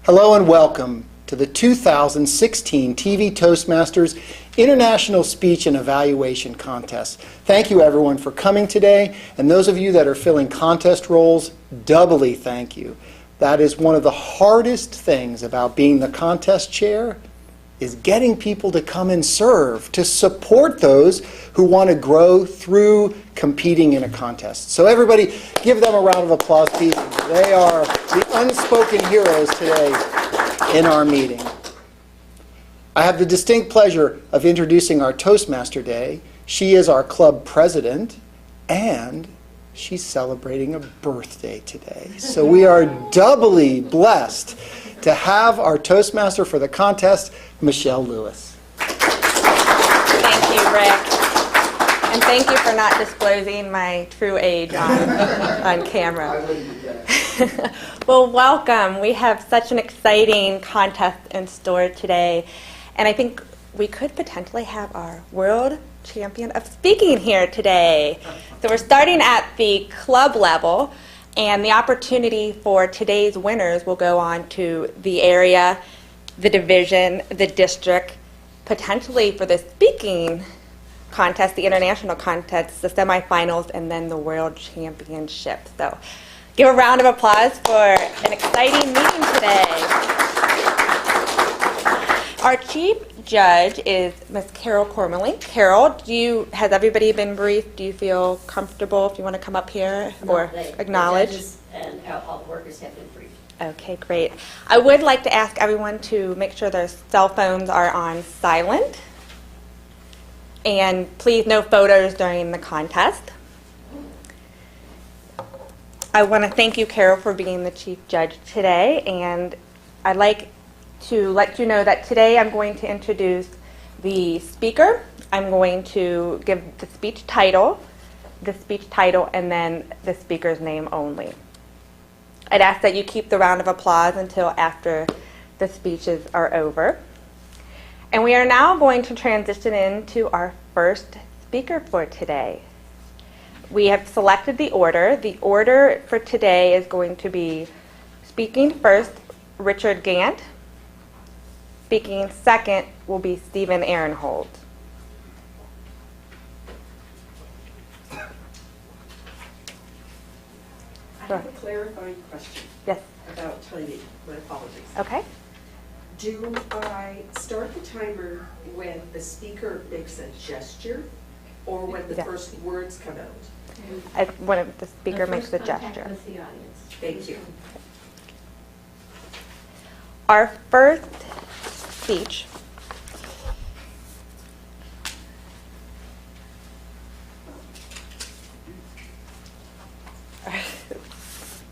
Hello and welcome to the 2016 TV Toastmasters International Speech and Evaluation Contest. Thank you everyone for coming today, and those of you that are filling contest roles, doubly thank you. That is one of the hardest things about being the contest chair, is getting people to come and serve, to support those who want to grow through competing in a contest. So everybody, give them a round of applause, please. They are the unspoken heroes today in our meeting. I have the distinct pleasure of introducing our Toastmaster Day. She is our club president, and she's celebrating a birthday today. So we are doubly blessed to have our Toastmaster for the contest, Michelle Lewis. Thank you, Rick. And thank you for not disclosing my true age on camera. Well, welcome. We have such an exciting contest in store today. And I think we could potentially have our world champion of speaking here today. So we're starting at the club level, and the opportunity for today's winners will go on to the area, the division, the district, potentially for the speaking contest, the international contest, the semifinals, and then the world championship. So give a round of applause for an exciting meeting today. Our chief judge is Ms. Carol Cormley. Carol, has everybody been briefed? Do you feel comfortable if you want to come up here or acknowledge? The judges and all the workers have been briefed. Okay, great. I would like to ask everyone to make sure their cell phones are on silent. And please, no photos during the contest. I want to thank you, Carol, for being the chief judge today. And I'd like to let you know that today I'm going to introduce the speaker. I'm going to give the speech title, and then the speaker's name only. I'd ask that you keep the round of applause until after the speeches are over. And we are now going to transition into our first speaker for today. We have selected the order. The order for today is going to be speaking first, Richard Gant. Speaking second will be Stephen Ahrenholz. I have a clarifying question. Yes. About timing. My apologies. Okay. Do I start the timer when the speaker makes a gesture or when the Yes. first words come out? When the speaker makes a gesture. With the audience. Thank you. Our first speech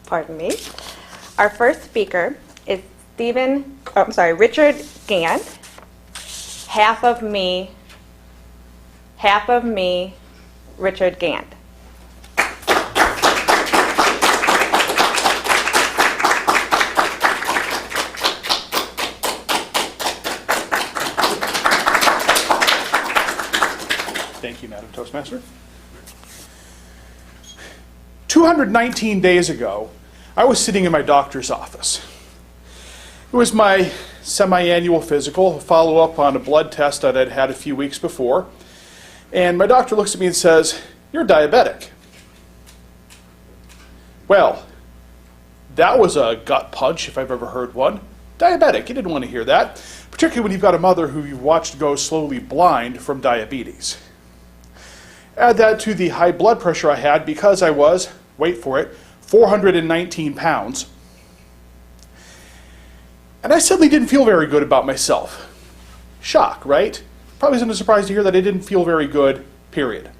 pardon me. Our first speaker is Richard Gant. Half of me, Richard Gant. Thank you, Madam Toastmaster. 219 days ago, I was sitting in my doctor's office. It was my semi-annual physical, a follow-up on a blood test that I'd had a few weeks before. And my doctor looks at me and says, "You're diabetic." Well, that was a gut punch if I've ever heard one. Diabetic, you didn't want to hear that, particularly when you've got a mother who you've watched go slowly blind from diabetes. Add that to the high blood pressure I had because I was, wait for it, 419 pounds. And I suddenly didn't feel very good about myself. Shock, right? Probably isn't a surprise to hear that I didn't feel very good, period.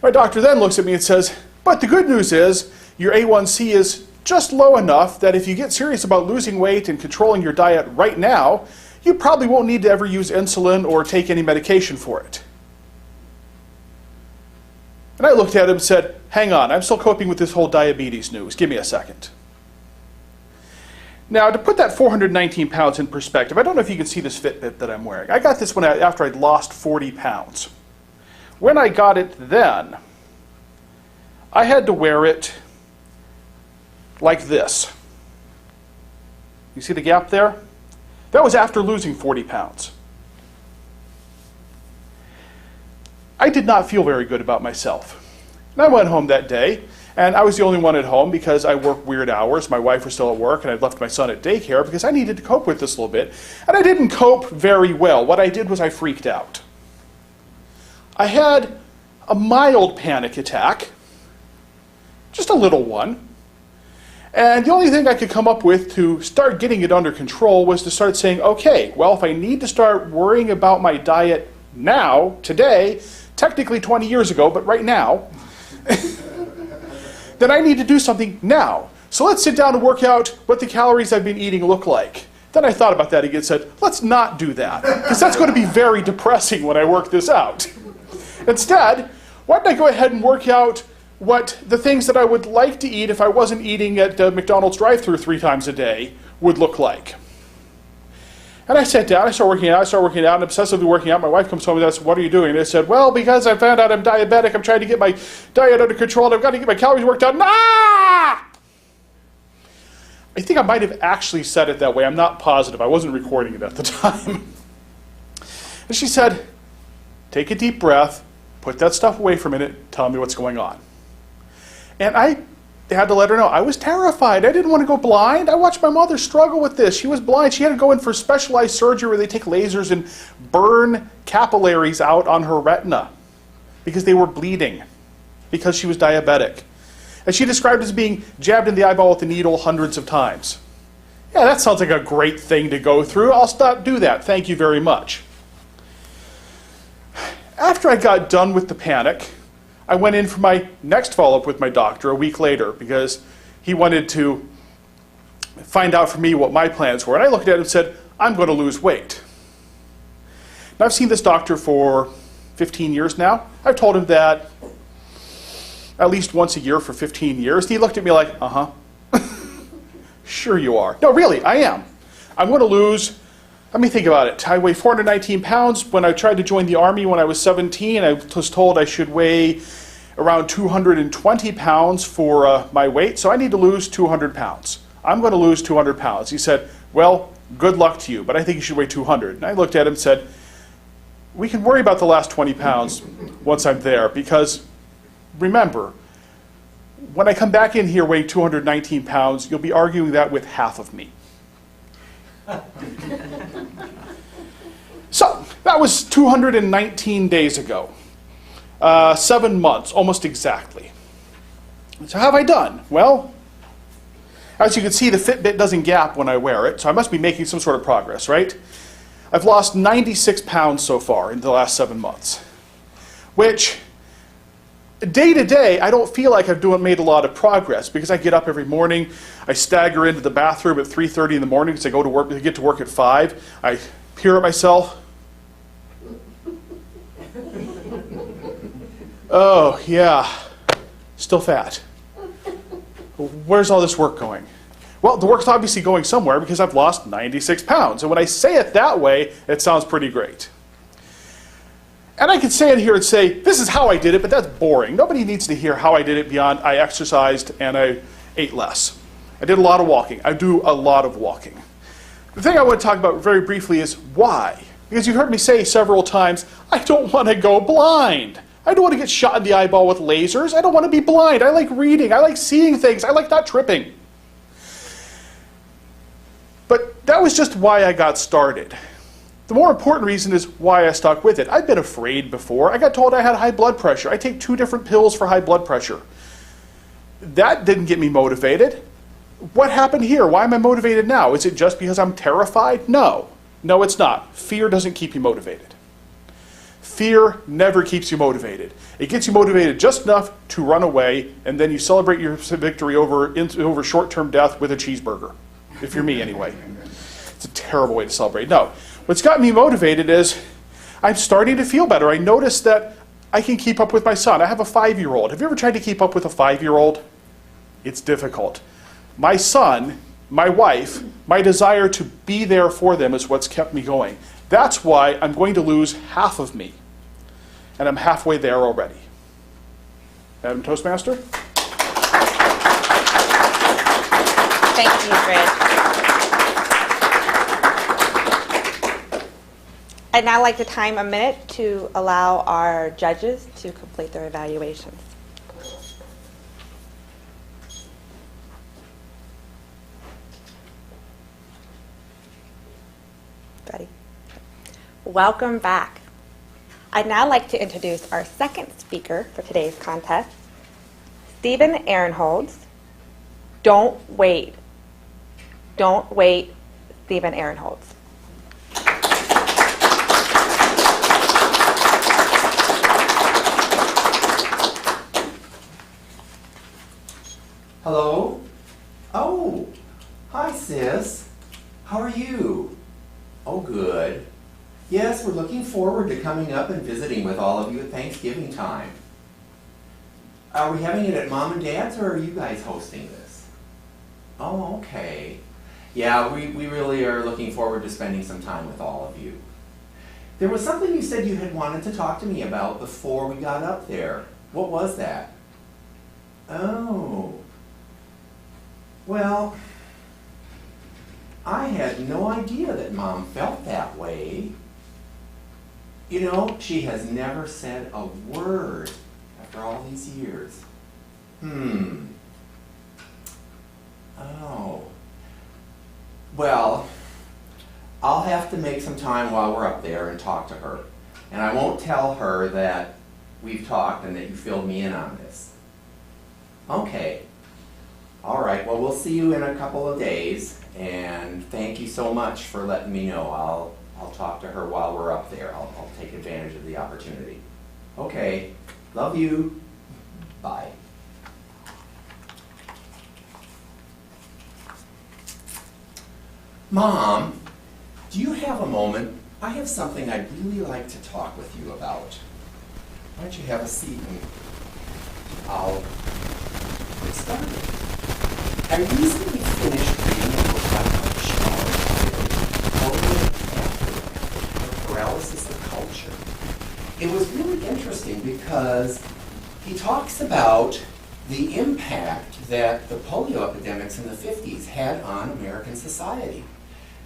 My doctor then looks at me and says, "But the good news is your A1C is just low enough that if you get serious about losing weight and controlling your diet right now, you probably won't need to ever use insulin or take any medication for it." And I looked at him and said, "Hang on, I'm still coping with this whole diabetes news. Give me a second." Now, to put that 419 pounds in perspective, I don't know if you can see this Fitbit that I'm wearing. I got this one after I'd lost 40 pounds. When I got it then, I had to wear it like this. You see the gap there? That was after losing 40 pounds. I did not feel very good about myself. And I went home that day, and I was the only one at home because I work weird hours. My wife was still at work, and I'd left my son at daycare because I needed to cope with this a little bit. And I didn't cope very well. What I did was I freaked out. I had a mild panic attack, just a little one. And the only thing I could come up with to start getting it under control was to start saying, okay, well, if I need to start worrying about my diet now, today, technically 20 years ago, but right now, then I need to do something now. So let's sit down and work out what the calories I've been eating look like. Then I thought about that again and said, let's not do that, because that's going to be very depressing when I work this out. Instead, why don't I go ahead and work out what the things that I would like to eat if I wasn't eating at McDonald's drive-thru 3 times a day would look like. And I sat down, I started working out, and obsessively working out. My wife comes home and says, what are you doing? And I said, well, because I found out I'm diabetic, I'm trying to get my diet under control, and I've got to get my calories worked out. Ah! I think I might have actually said it that way. I'm not positive. I wasn't recording it at the time. And she said, take a deep breath, put that stuff away for a minute, tell me what's going on. And I had to let her know. I was terrified. I didn't want to go blind. I watched my mother struggle with this. She was blind. She had to go in for specialized surgery where they take lasers and burn capillaries out on her retina because they were bleeding because she was diabetic. And she described it as being jabbed in the eyeball with a needle hundreds of times. Yeah, that sounds like a great thing to go through. I'll stop do that. Thank you very much. After I got done with the panic, I went in for my next follow-up with my doctor a week later because he wanted to find out for me what my plans were. And I looked at him and said, I'm going to lose weight. Now, I've seen this doctor for 15 years now. I've told him that at least once a year for 15 years. And he looked at me like, uh-huh. Sure you are. No, really, I am. I'm going to lose, let me think about it. I weigh 419 pounds. When I tried to join the Army when I was 17, I was told I should weigh around 220 pounds for my weight, so I need to lose 200 pounds. I'm going to lose 200 pounds. He said, well, good luck to you, but I think you should weigh 200. And I looked at him and said, we can worry about the last 20 pounds once I'm there, because remember, when I come back in here weighing 219 pounds, you'll be arguing that with half of me. So, that was 219 days ago. 7 months, almost exactly. So how have I done? Well, as you can see, the Fitbit doesn't gap when I wear it, so I must be making some sort of progress, right? I've lost 96 pounds so far in the last 7 months, which day to day, I don't feel like I've made a lot of progress because I get up every morning, I stagger into the bathroom at 3:30 in the morning because I get to work at 5. I peer at myself. Oh, yeah, still fat. Where's all this work going? Well, the work's obviously going somewhere because I've lost 96 pounds. And when I say it that way, it sounds pretty great. And I could stand here and say, this is how I did it, but that's boring. Nobody needs to hear how I did it beyond I exercised and I ate less. I did a lot of walking. I do a lot of walking. The thing I want to talk about very briefly is why. Because you heard me say several times, I don't want to go blind. I don't want to get shot in the eyeball with lasers. I don't want to be blind. I like reading. I like seeing things. I like not tripping. But that was just why I got started. The more important reason is why I stuck with it. I've been afraid before. I got told I had high blood pressure. I take 2 different pills for high blood pressure. That didn't get me motivated. What happened here? Why am I motivated now? Is it just because I'm terrified? No. No, it's not. Fear doesn't keep you motivated. Fear never keeps you motivated. It gets you motivated just enough to run away, and then you celebrate your victory over short-term death with a cheeseburger. If you're me, anyway. It's a terrible way to celebrate. No. What's got me motivated is I'm starting to feel better. I noticed that I can keep up with my son. I have a 5-year-old. Have you ever tried to keep up with a 5-year-old? It's difficult. My son, my wife, my desire to be there for them is what's kept me going. That's why I'm going to lose half of me. And I'm halfway there already. Madam Toastmaster? Thank you, Fred. I'd now like to time a minute to allow our judges to complete their evaluations. Ready? Welcome back. I'd now like to introduce our second speaker for today's contest, Stephen Ahrenholz. Don't wait. Don't wait, Stephen Ahrenholz. Hello? Oh, hi sis. How are you? Oh, good. Yes, we're looking forward to coming up and visiting with all of you at Thanksgiving time. Are we having it at Mom and Dad's, or are you guys hosting this? Oh, okay. Yeah, we really are looking forward to spending some time with all of you. There was something you said you had wanted to talk to me about before we got up there. What was that? Oh. Well, I had no idea that Mom felt that way. You know, she has never said a word after all these years. Oh. Well, I'll have to make some time while we're up there and talk to her. And I won't tell her that we've talked and that you filled me in on this. Okay. All right, well, we'll see you in a couple of days, and thank you so much for letting me know. I'll talk to her while we're up there. I'll take advantage of the opportunity. Okay, love you. Bye. Mom, do you have a moment? I have something I'd really like to talk with you about. Why don't you have a seat and I'll get started. I recently finished reading a book by Paralysis of Culture. It was really interesting because he talks about the impact that the polio epidemics in the 50s had on American society.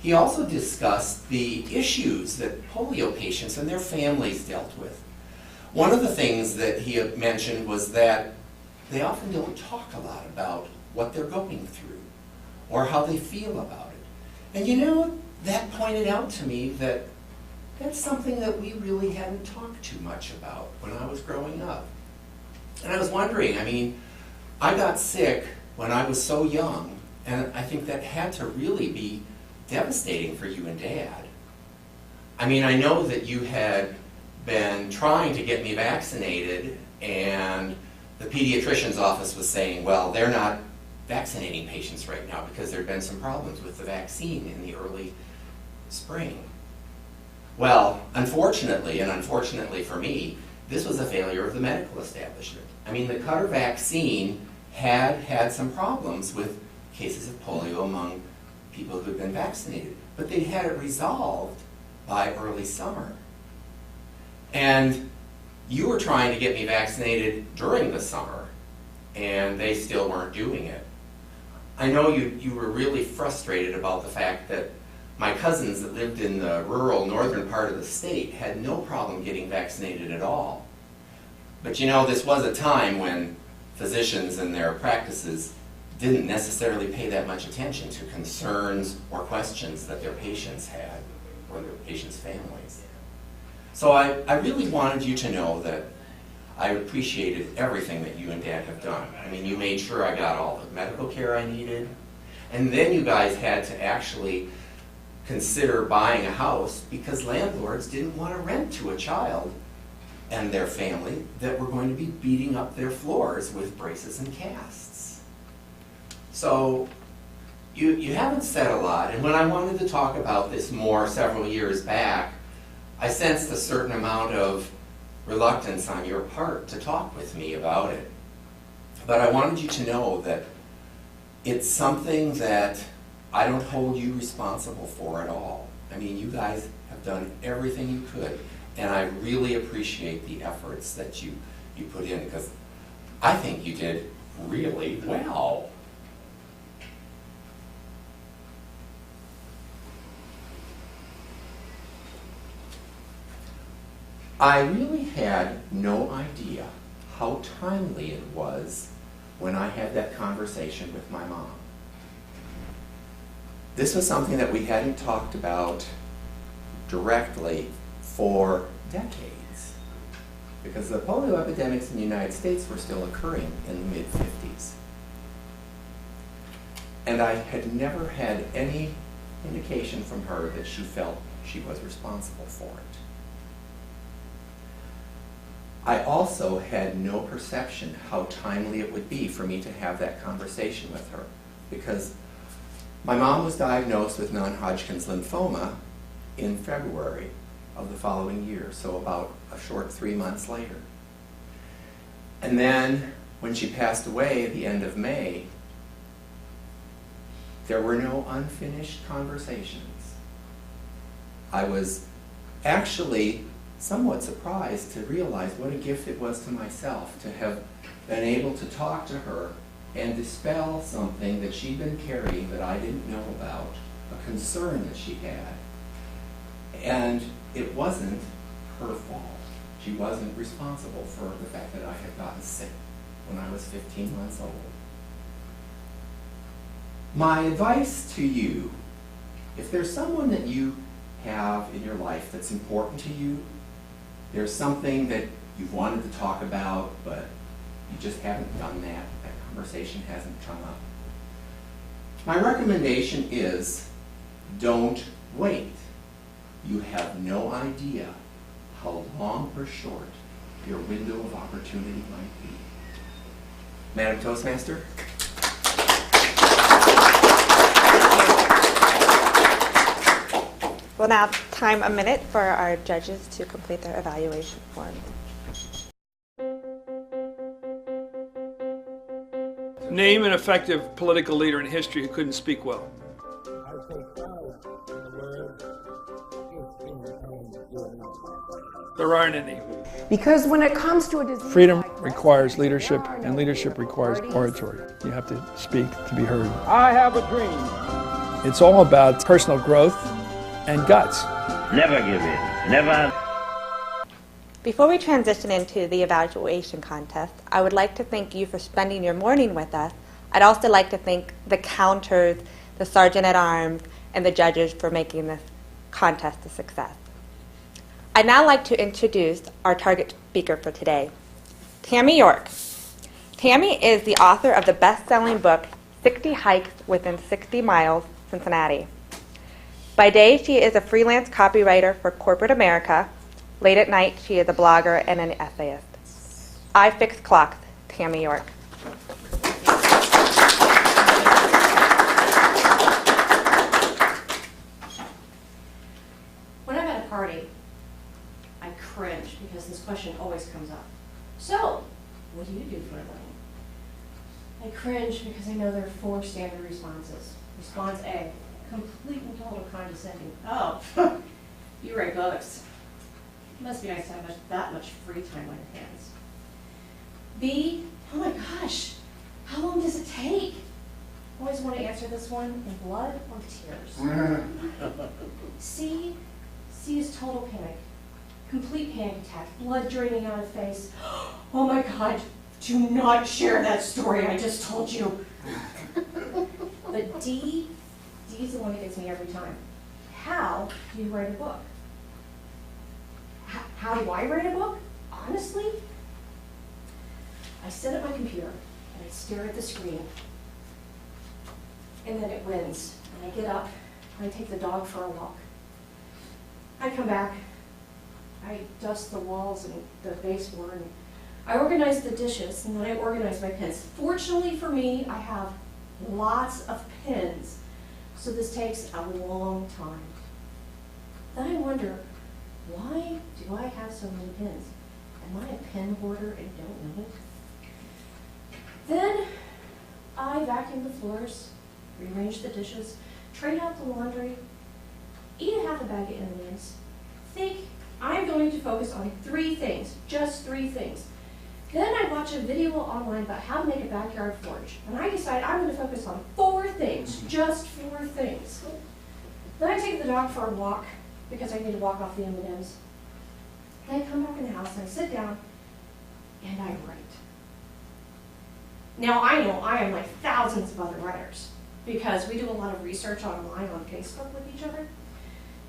He also discussed the issues that polio patients and their families dealt with. One of the things that he had mentioned was that they often don't talk a lot about what they're going through or how they feel about it. And you know, that pointed out to me that that's something that we really hadn't talked too much about when I was growing up. And I was wondering, I mean, I got sick when I was so young, and I think that had to really be devastating for you and Dad. I mean, I know that you had been trying to get me vaccinated, and the pediatrician's office was saying, well, they're not vaccinating patients right now because there had been some problems with the vaccine in the early spring. Well, unfortunately, and unfortunately for me, this was a failure of the medical establishment. I mean, the Cutter vaccine had some problems with cases of polio among people who had been vaccinated, but they had it resolved by early summer. And you were trying to get me vaccinated during the summer, and they still weren't doing it. I know you were really frustrated about the fact that my cousins that lived in the rural northern part of the state had no problem getting vaccinated at all. But you know, this was a time when physicians and their practices didn't necessarily pay that much attention to concerns or questions that their patients had or their patients' families. So I really wanted you to know that I appreciated everything that you and Dad have done. I mean, you made sure I got all the medical care I needed, and then you guys had to actually consider buying a house because landlords didn't want to rent to a child and their family that were going to be beating up their floors with braces and casts. So you haven't said a lot, and when I wanted to talk about this more several years back, I sensed a certain amount of reluctance on your part to talk with me about it. But I wanted you to know that it's something that I don't hold you responsible for at all. I mean, you guys have done everything you could, and I really appreciate the efforts that you put in, because I think you did really well. I really had no idea how timely it was when I had that conversation with my mom. This was something that we hadn't talked about directly for decades, because the polio epidemics in the United States were still occurring in the mid-50s. And I had never had any indication from her that she felt she was responsible for it. I also had no perception how timely it would be for me to have that conversation with her, because my mom was diagnosed with non-Hodgkin's lymphoma in February of the following year, so about a short 3 months later. And then when she passed away at the end of May, there were no unfinished conversations. I was actually somewhat surprised to realize what a gift it was to myself to have been able to talk to her and dispel something that she'd been carrying that I didn't know about, a concern that she had. And it wasn't her fault. She wasn't responsible for the fact that I had gotten sick when I was 15 months old. My advice to you, if there's someone that you have in your life that's important to you, there's something that you've wanted to talk about, but you just haven't done that conversation hasn't come up. My recommendation is, don't wait. You have no idea how long or short your window of opportunity might be. Madam Toastmaster? We'll now time a minute for our judges to complete their evaluation form. Name an effective political leader in history who couldn't speak well. There aren't any. Because when it comes to a disease, Freedom requires leadership, and leadership requires oratory. You have to speak to be heard. I have a dream. It's all about personal growth and guts. Never give in. Never. Before we transition into the evaluation contest, I would like to thank you for spending your morning with us. I'd also like to thank the counters, the sergeant-at-arms, and the judges for making this contest a success. I'd now like to introduce our target speaker for today, Tammy York. Tammy is the author of the best-selling book, 60 Hikes Within 60 Miles, Cincinnati. By day, she is a freelance copywriter for corporate America. Late at night, she is a blogger and an essayist. I fix clocks, Tammy York. When I'm at a party, I cringe because this question always comes up. So, what do you do for a living? I cringe because I know there are 4 standard responses. Response A, complete and total condescending. Oh, you write books. It must be nice to have that much free time on your hands. B, oh my gosh, how long does it take? Always want to answer this one in blood or tears. C is total panic. Complete panic attack, blood draining out of face. Oh my God, do not share that story I just told you. But D is the one that gets me every time. How do you write a book? How do I write a book? Honestly, I sit at my computer and I stare at the screen, and then it wins. And I get up and I take the dog for a walk. I come back, I dust the walls and the baseboard, and I organize the dishes, and then I organize my pens. Fortunately for me, I have lots of pens, so this takes a long time. Then I wonder, why do I have so many pens? Am I a pen hoarder and don't know it? Then I vacuum the floors, rearrange the dishes, trade out the laundry, eat a half a bag of M&Ms, think I'm going to focus on 3 things, just 3 things. Then I watch a video online about how to make a backyard forge, and I decide I'm going to focus on 4 things, just 4 things. Then I take the dog for a walk, because I need to walk off the M&Ms. Then I come back in the house and I sit down and I write. Now I know I am like thousands of other writers because we do a lot of research online on Facebook with each other.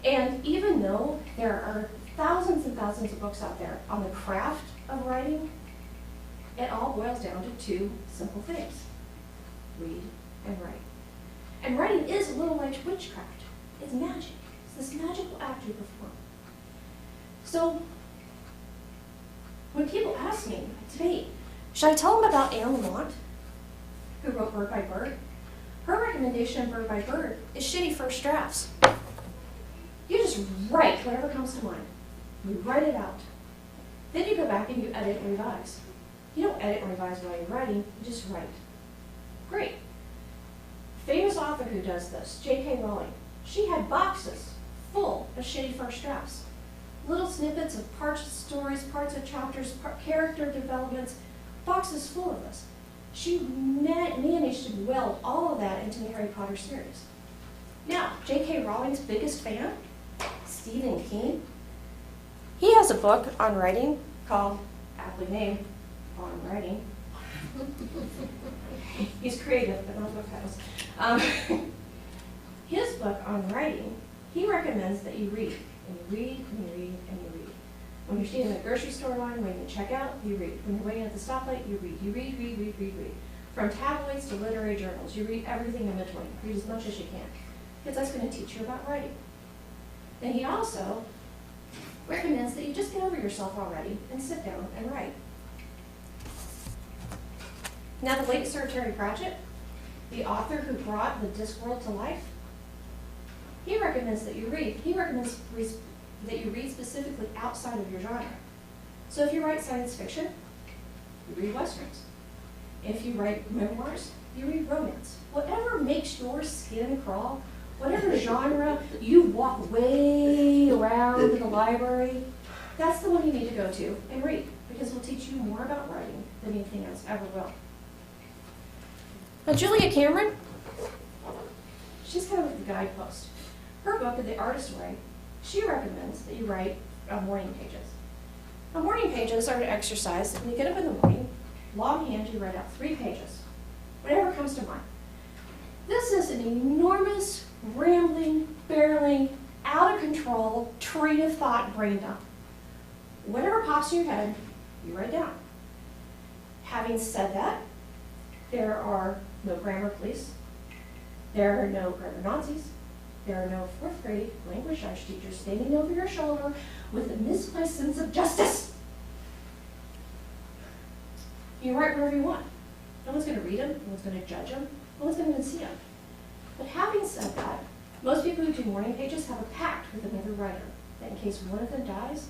And even though there are thousands and thousands of books out there on the craft of writing, it all boils down to two simple things: read and write. And writing is a little like witchcraft. It's magic. It's this magical act you perform. So when people ask me today, should I tell them about Anne Lamott, who wrote Bird by Bird? Her recommendation in Bird by Bird is shitty first drafts. You just write whatever comes to mind. You write it out. Then you go back and you edit and revise. You don't edit and revise while you're writing, you just write. Great. Famous author who does this, J.K. Rowling. She had boxes full of shitty first drafts. Little snippets of parts of stories, parts of chapters, character developments, boxes full of this. She managed to weld all of that into the Harry Potter series. Now, J.K. Rowling's biggest fan, Stephen King, he has a book on writing called, aptly named, On Writing. He's creative, but not book titles. His book on writing, he recommends that you read, and you read, and you read, and you read. When you're standing in the grocery store line, waiting to check out, you read. When you're waiting at the stoplight, you read. You read, read, read, read, read. From tabloids to literary journals, you read everything in between. Read as much as you can, because that's going to teach you about writing. Then he also recommends that you just get over yourself already and sit down and write. Now, the latest Terry Pratchett, the author who brought the Discworld to life, he recommends that you read. He recommends that you read specifically outside of your genre. So if you write science fiction, you read Westerns. If you write memoirs, you read romance. Whatever makes your skin crawl, whatever genre you walk way around in the library, that's the one you need to go to and read, because it will teach you more about writing than anything else ever will. Now, Julia Cameron, she's kind of like the guidepost. Her book, The Artist's Way, she recommends that you write morning pages. Now, morning pages are an exercise that when you get up in the morning, longhand, you write out 3 pages, whatever comes to mind. This is an enormous, rambling, barreling, out of control, train of thought brain dump. Whatever pops in your head, you write down. Having said that, there are no grammar police, there are no grammar Nazis, there are no 4th grade language arts teachers standing over your shoulder with a misplaced sense of justice. You write wherever you want. No one's going to read them, no one's going to judge them, no one's going to even see them. But having said that, most people who do morning pages have a pact with another writer that in case one of them dies,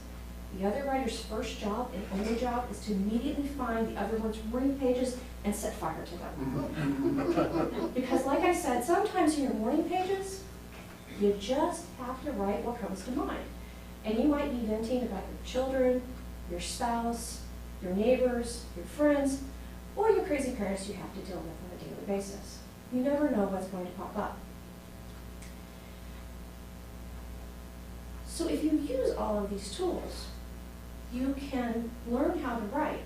the other writer's first job and only job is to immediately find the other one's morning pages and set fire to them. Because like I said, sometimes in your morning pages, you just have to write what comes to mind. And you might be venting about your children, your spouse, your neighbors, your friends, or your crazy parents you have to deal with on a daily basis. You never know what's going to pop up. So if you use all of these tools, you can learn how to write.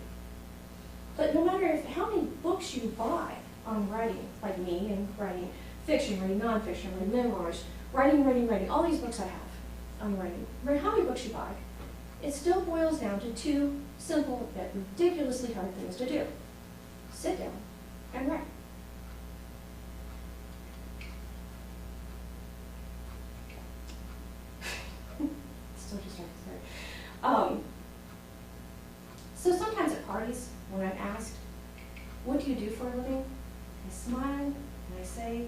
But no matter how many books you buy on writing, like me, and writing fiction, writing nonfiction, writing memoirs, writing, all these books I have on writing, no matter how many books you buy, it still boils down to 2 simple but ridiculously hard things to do. Sit down and write. Still just trying to start. So sometimes at parties, when I'm asked, what do you do for a living? I smile and I say,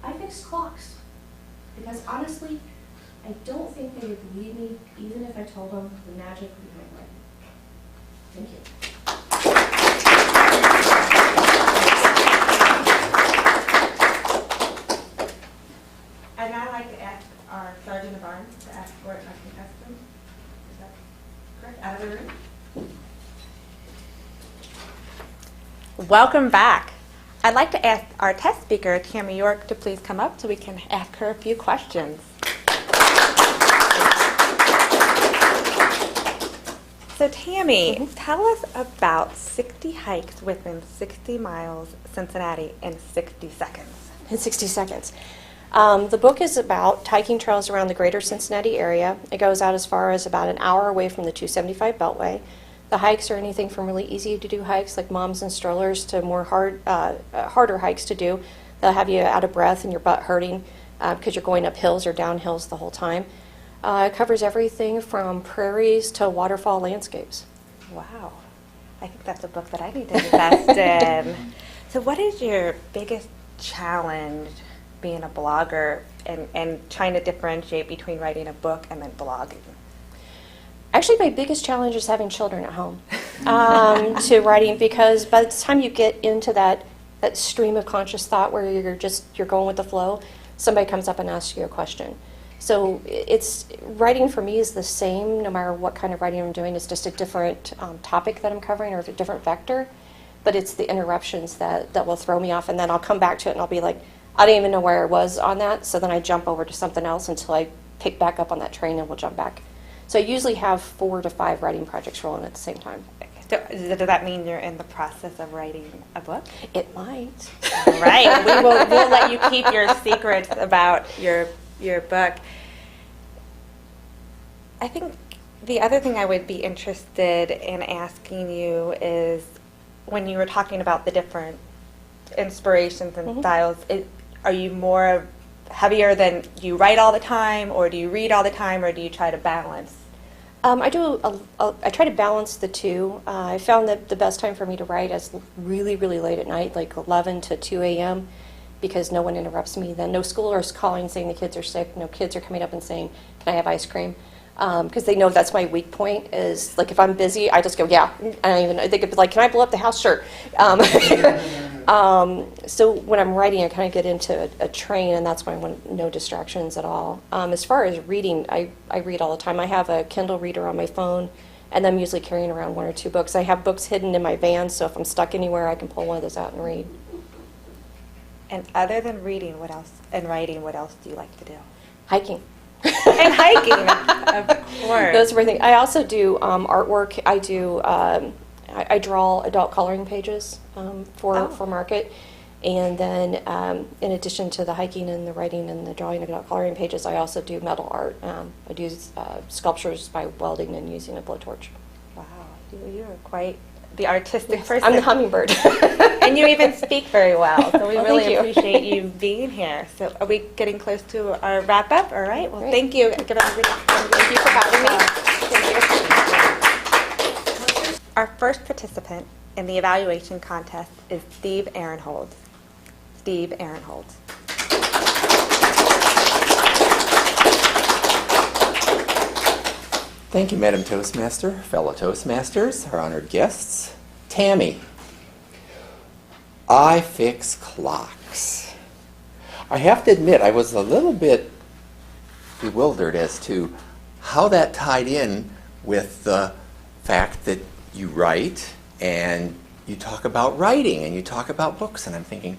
I fix clocks. Because honestly, I don't think they would believe me even if I told them the magic behind writing. Thank you. I'd now like to ask our Sergeant of Arms to escort my contestants. Is that correct? Out of the room. Welcome back. I'd like to ask our test speaker, Tammy York, to please come up so we can ask her a few questions. So Tammy, tell us about 60 hikes within 60 miles Cincinnati in 60 seconds. In 60 seconds. The book is about hiking trails around the greater Cincinnati area. It goes out as far as about an hour away from the 275 Beltway. The hikes are anything from really easy to do hikes like moms and strollers to more harder hikes to do. They'll have you out of breath and your butt hurting because you're going up hills or down hills the whole time. It covers everything from prairies to waterfall landscapes. Wow. I think that's a book that I need to invest in. So what is your biggest challenge being a blogger and trying to differentiate between writing a book and then blogging? Actually, my biggest challenge is having children at home to writing, because by the time you get into that stream of conscious thought where you're going with the flow, somebody comes up and asks you a question. So it's writing for me is the same no matter what kind of writing I'm doing. It's just a different topic that I'm covering or a different vector, but it's the interruptions that will throw me off, and then I'll come back to it and I'll be like, I didn't even know where I was on that, so then I jump over to something else until I pick back up on that train and we'll jump back. So I usually have 4 to 5 writing projects rolling at the same time. So does that mean you're in the process of writing a book? It might. Right. We'll let you keep your secrets about your book. I think the other thing I would be interested in asking you is when you were talking about the different inspirations and styles, are you more heavier than you write all the time, or do you read all the time, or do you try to balance? I try to balance the two. I found that the best time for me to write is really, really late at night, like 11 to 2 a.m., because no one interrupts me then. No school is calling saying the kids are sick. No kids are coming up and saying, can I have ice cream? Because they know that's my weak point is, like, if I'm busy, I just go, yeah. They could be like, can I blow up the house? Sure. So when I'm writing, I kind of get into a train, and that's when I want no distractions at all. As far as reading, I read all the time. I have a Kindle reader on my phone, and I'm usually carrying around 1 or 2 books. I have books hidden in my van, so if I'm stuck anywhere, I can pull one of those out and read. And other than reading, what else, and writing, what else do you like to do? Hiking. And hiking, of course. Those are my things. I also do artwork. I do. I draw adult coloring pages for market, and then in addition to the hiking and the writing and the drawing of adult coloring pages, I also do metal art. I do sculptures by welding and using a blowtorch. Wow, you are quite the artistic person. I'm the hummingbird. And you even speak very well, so we really thank you. appreciate you being here. So are we getting close to our wrap up? All right, well, Great. thank you. Thank you for having me. Thank you. Our first participant in the evaluation contest is Steve Ahrenholz. Steve Ahrenholz. Thank you, Madam Toastmaster, fellow Toastmasters, our honored guests. Tammy, I fix clocks. I have to admit, I was a little bit bewildered as to how that tied in with the fact that you write and you talk about writing and you talk about books, and I'm thinking,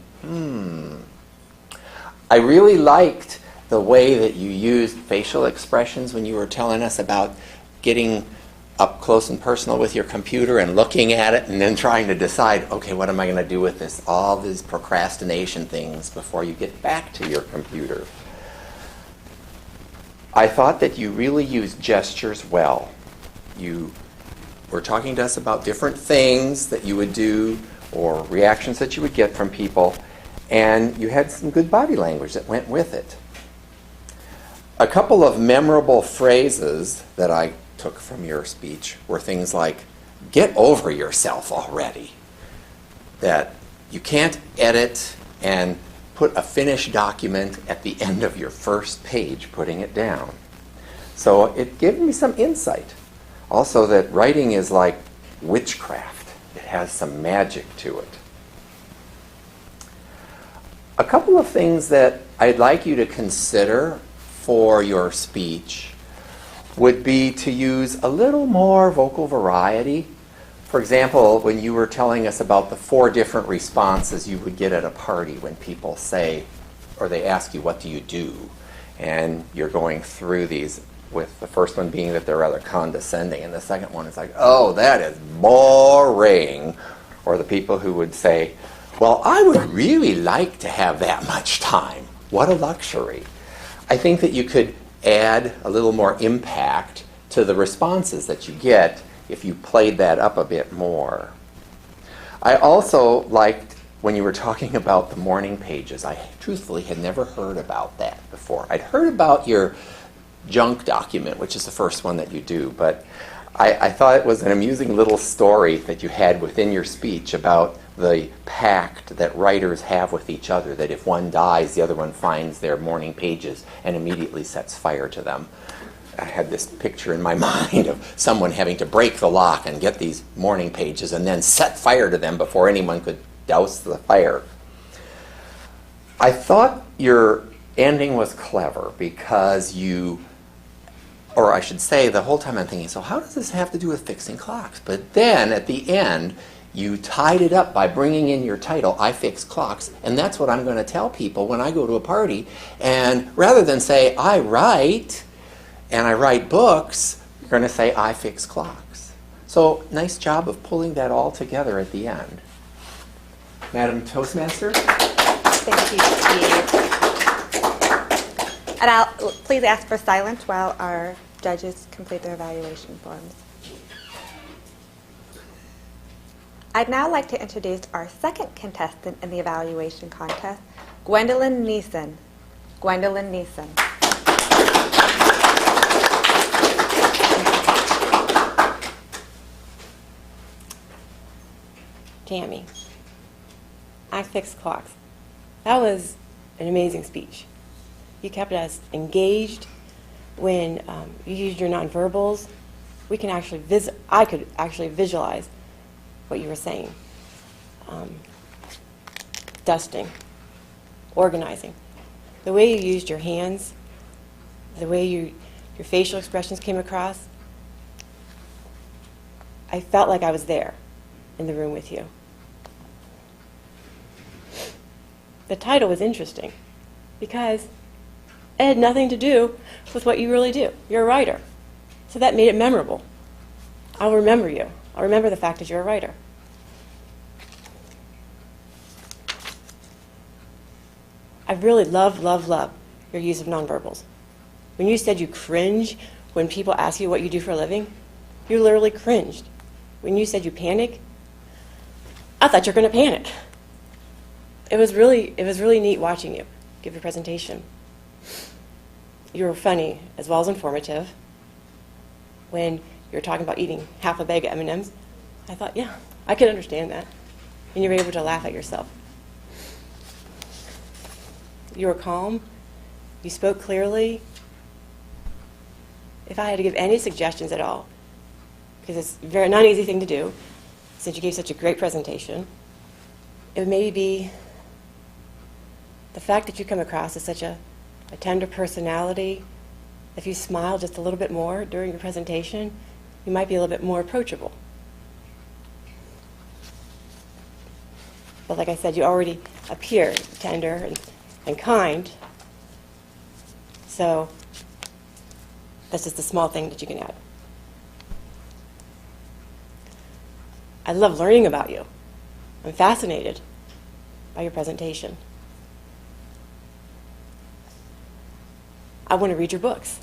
I really liked the way that you used facial expressions when you were telling us about getting up close and personal with your computer and looking at it and then trying to decide, okay, what am I going to do with this? All these procrastination things before you get back to your computer. I thought that you really used gestures well. You were talking to us about different things that you would do or reactions that you would get from people, and you had some good body language that went with it. A couple of memorable phrases that I took from your speech were things like, get over yourself already. That you can't edit and put a finished document at the end of your first page, putting it down. So it gave me some insight. Also that writing is like witchcraft. It has some magic to it. A couple of things that I'd like you to consider for your speech would be to use a little more vocal variety. For example, when you were telling us about the 4 different responses you would get at a party when people say, or they ask you, what do you do? And you're going through these with the first one being that they're rather condescending, and the second one is like, oh, that is boring. Or the people who would say, well, I would really like to have that much time. What a luxury. I think that you could add a little more impact to the responses that you get if you played that up a bit more. I also liked when you were talking about the morning pages. I truthfully had never heard about that before. I'd heard about your junk document, which is the first one that you do, but I thought it was an amusing little story that you had within your speech about the pact that writers have with each other, that if one dies, the other one finds their morning pages and immediately sets fire to them. I had this picture in my mind of someone having to break the lock and get these morning pages and then set fire to them before anyone could douse the fire. I thought your ending was clever because you, or I should say, the whole time I'm thinking, so how does this have to do with fixing clocks? But then at the end, you tied it up by bringing in your title, I Fix Clocks, and that's what I'm going to tell people when I go to a party. And rather than say, I write, and I write books, you're going to say, I fix clocks. So nice job of pulling that all together at the end. Madam Toastmaster? Thank you, Steve. And I'll please ask for silence while our judges complete their evaluation forms. I'd now like to introduce our second contestant in the evaluation contest, Gwendolyn Niesen. Gwendolyn Niesen. Tammy, I Fix Clocks. That was an amazing speech. You kept us engaged. When you used your nonverbals, we can actually I could actually visualize what you were saying. Dusting, organizing. The way you used your hands, the way your facial expressions came across, I felt like I was there in the room with you. The title was interesting because it had nothing to do with what you really do. You're a writer. So that made it memorable. I'll remember you. I'll remember the fact that you're a writer. I really love your use of nonverbals. When you said you cringe when people ask you what you do for a living, you literally cringed. When you said you panic, I thought you were going to panic. It was really neat watching you give your presentation. You were funny as well as informative. When you were talking about eating half a bag of M&Ms, I thought, yeah, I could understand that. And you were able to laugh at yourself. You were calm. You spoke clearly. If I had to give any suggestions at all, because it's not an easy thing to do, since you gave such a great presentation, it would maybe be the fact that you come across as such a tender personality. If you smile just a little bit more during your presentation, you might be a little bit more approachable. But like I said, you already appear tender and kind. So that's just a small thing that you can add. I love learning about you. I'm fascinated by your presentation. I want to read your books.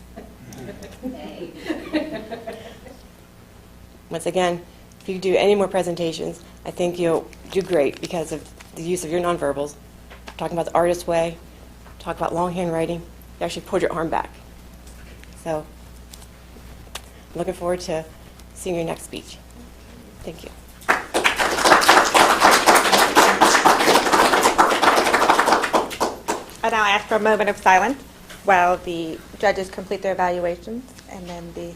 Once again, if you do any more presentations, I think you'll do great because of the use of your nonverbals. Talking about the artist's way, talk about longhand writing. You actually pulled your arm back. So I'm looking forward to seeing your next speech. Thank you. I now ask for a moment of silence while the judges complete their evaluations, and then the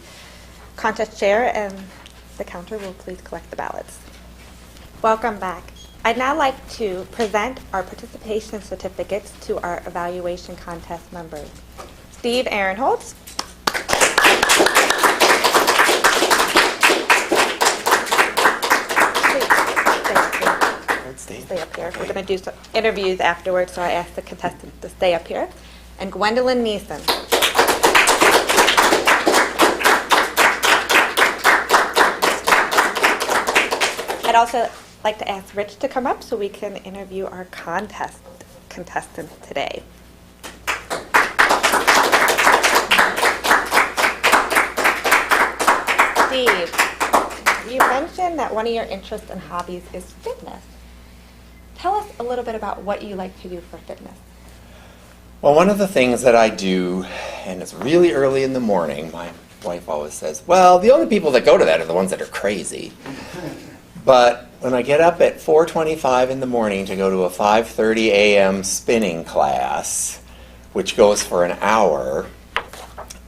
contest chair and the counter will please collect the ballots. Welcome back. I'd now like to present our participation certificates to our evaluation contest members. Steve Ahrenholz. Stay up here. We're going to do some interviews afterwards, so I ask the contestants to stay up here. And Gwendolyn Niesen. also like to ask Rich to come up so we can interview our contestants today. Steve, you mentioned that one of your interests and hobbies is fitness. Tell us a little bit about what you like to do for fitness. Well, one of the things that I do, and it's really early in the morning, my wife always says, well, the only people that go to that are the ones that are crazy. But when I get up at 4:25 in the morning to go to a 5:30 a.m. spinning class, which goes for an hour,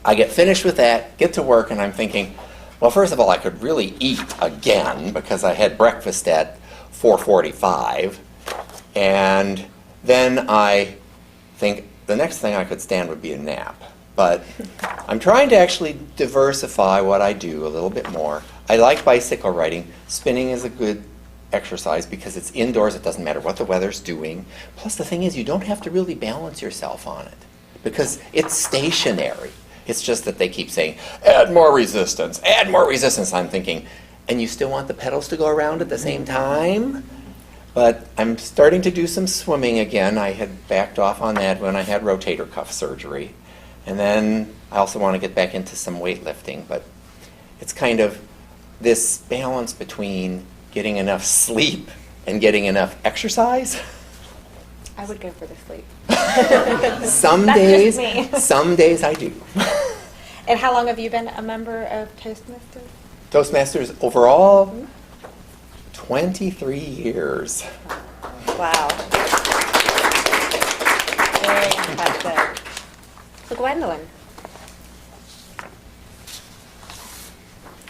I get finished with that, get to work, and I'm thinking, well, first of all, I could really eat again because I had breakfast at 4:45. And then I think the next thing I could stand would be a nap. But I'm trying to actually diversify what I do a little bit more. I like bicycle riding. Spinning is a good exercise because it's indoors. It doesn't matter what the weather's doing. Plus, the thing is, you don't have to really balance yourself on it because it's stationary. It's just that they keep saying, add more resistance, add more resistance. I'm thinking, and you still want the pedals to go around at the same time? But I'm starting to do some swimming again. I had backed off on that when I had rotator cuff surgery. And then I also want to get back into some weightlifting. But it's kind of this balance between getting enough sleep and getting enough exercise. I would go for the sleep. Some That's days, just me. some days I do. And how long have you been a member of Toastmasters? Toastmasters overall, 23 years. Wow. Very impressive. So Gwendolyn,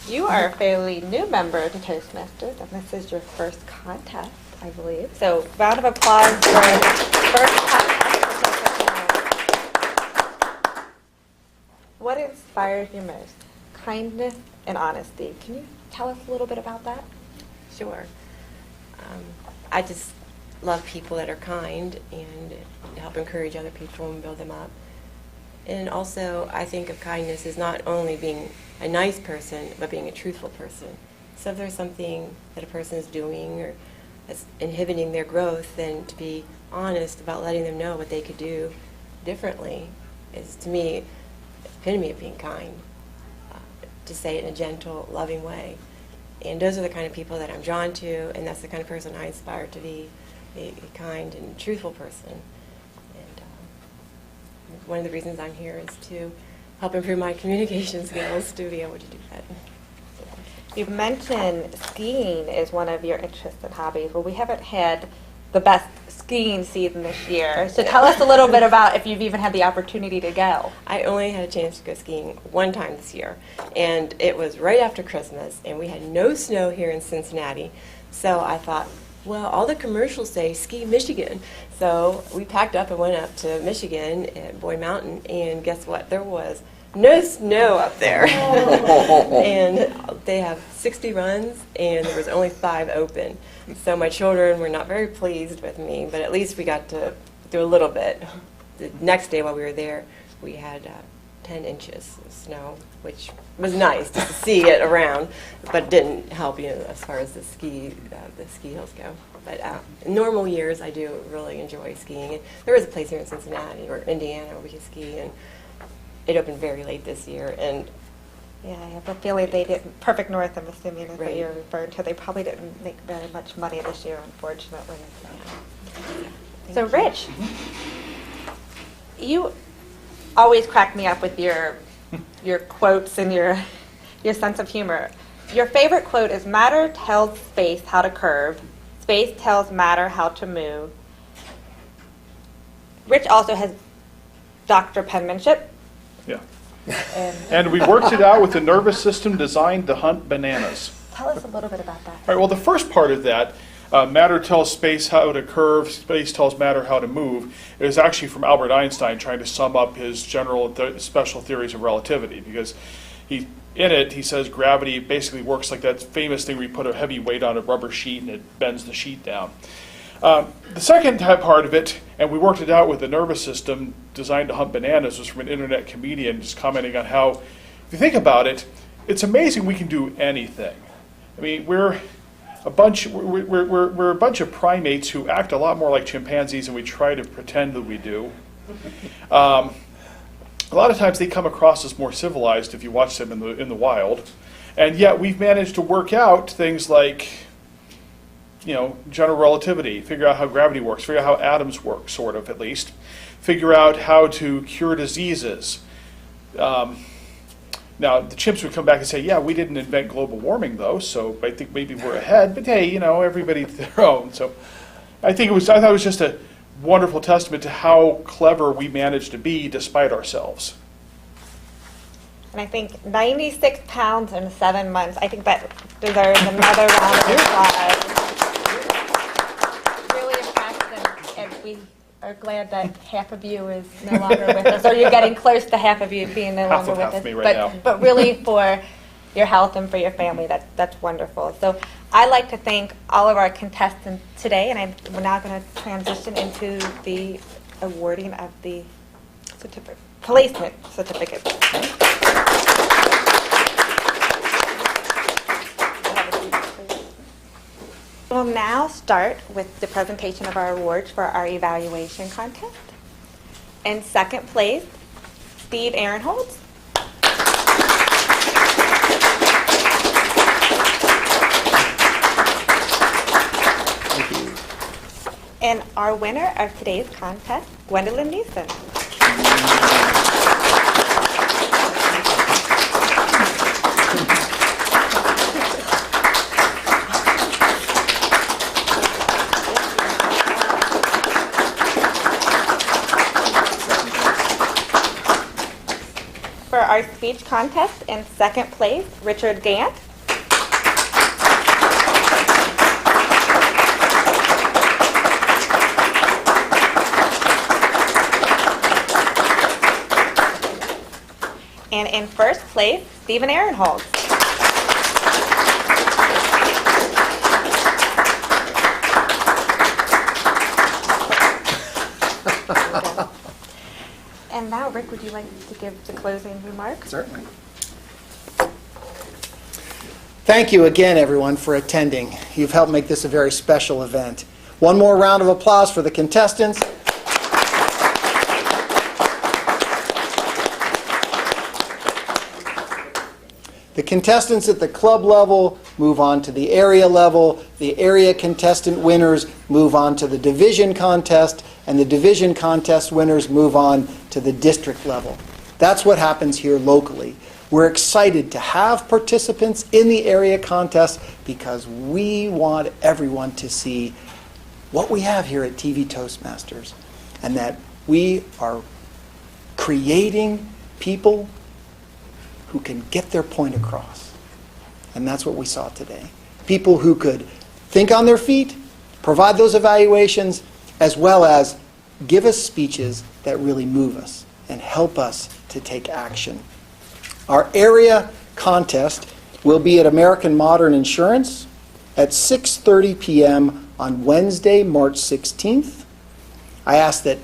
you are a fairly new member to Toastmasters, and this is your first contest, I believe. So round of applause for first contest. What inspires you most? Kindness and honesty. Can you tell us a little bit about that? Sure. I just love people that are kind and help encourage other people and build them up. And also, I think of kindness as not only being a nice person, but being a truthful person. So if there's something that a person is doing or that's inhibiting their growth, then to be honest about letting them know what they could do differently is, to me, the epitome of being kind. To say it in a gentle, loving way. And those are the kind of people that I'm drawn to, and that's the kind of person I aspire to be, a kind and truthful person. And one of the reasons I'm here is to help improve my communication skills to be able to do that. You've mentioned skiing is one of your interests and hobbies. Well, we haven't had the best skiing season this year. So tell us a little bit about if you've even had the opportunity to go. I only had a chance to go skiing one time this year, and it was right after Christmas, and we had no snow here in Cincinnati. So I thought, well, all the commercials say ski Michigan. So we packed up and went up to Michigan at Boyd Mountain, and guess what? There was no snow up there. And they have 60 runs, and there was only 5 open. So my children were not very pleased with me, but at least we got to do a little bit. The next day while we were there, we had 10 inches of snow, which was nice just to see it around, but didn't help, as far as the ski hills go. But in normal years, I do really enjoy skiing. And there is a place here in Cincinnati or Indiana where we can ski, and it opened very late this year. And yeah, I have a feeling they didn't, Perfect North, I'm assuming is what Right. you're referring to. They probably didn't make very much money this year, unfortunately. So Rich, you always crack me up with your quotes and your sense of humor. Your favorite quote is, matter tells space how to curve, space tells matter how to move. Rich also has doctor penmanship. Yeah. And we worked it out with a nervous system designed to hunt bananas. Tell us a little bit about that. All right, well, the first part of that, matter tells space how to curve, space tells matter how to move, is actually from Albert Einstein trying to sum up his general special theories of relativity, because in it he says gravity basically works like that famous thing where you put a heavy weight on a rubber sheet and it bends the sheet down. The second part of it, and we worked it out with the nervous system designed to hunt bananas, was from an internet comedian just commenting on how, if you think about it, it's amazing we can do anything. I mean, we're we're a bunch of primates who act a lot more like chimpanzees than we try to pretend that we do. A lot of times they come across as more civilized if you watch them in the wild, and yet we've managed to work out things like, you know, general relativity, figure out how gravity works, figure out how atoms work, sort of at least, figure out how to cure diseases. Now, the chimps would come back and say, yeah, we didn't invent global warming, though, so I think maybe we're ahead. But hey, you know, everybody to their own. So I thought it was just a wonderful testament to how clever we managed to be despite ourselves. And I think 96 pounds in 7 months, I think that deserves another round of applause. Really impressed, and we are glad that half of you is no longer with us, or you're getting close to half of you being no longer with us. Me right now. But really for your health and for your family, that's wonderful. So I'd like to thank all of our contestants today, and we're now going to transition into the awarding of the placement certificate. We'll now start with the presentation of our awards for our evaluation contest. In second place, Steve Ahrenholz. Thank you. And our winner of today's contest, Gwendolyn Niesen. For our speech contest, in second place, Richard Gant. And in first place, Stephen Ahrenholz. And now, Rick, would you like to give the closing remarks? Certainly. Thank you again, everyone, for attending. You've helped make this a very special event. One more round of applause for the contestants. The contestants at the club level move on to the area level. The area contestant winners move on to the division contest, and the division contest winners move on to the district level. That's what happens here locally. We're excited to have participants in the area contest because we want everyone to see what we have here at TV Toastmasters, and that we are creating people who can get their point across. And that's what we saw today. People who could think on their feet, provide those evaluations, as well as give us speeches that really move us and help us to take action. Our area contest will be at American Modern Insurance at 6:30 p.m. on Wednesday, March 16th. I ask that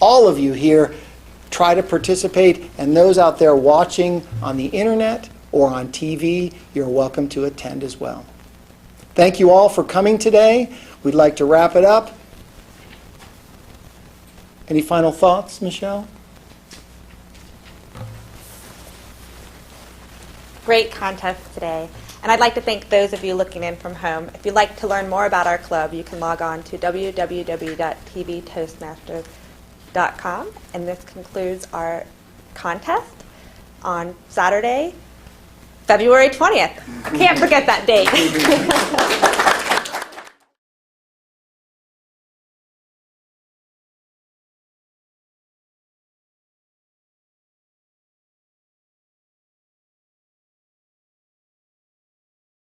all of you here try to participate, and those out there watching on the internet or on TV, you're welcome to attend as well. Thank you all for coming today. We'd like to wrap it up. Any final thoughts, Michelle? Great contest today. And I'd like to thank those of you looking in from home. If you'd like to learn more about our club, you can log on to www.tvtoastmasters.com. And this concludes our contest on Saturday, February 20th. Can't forget that date.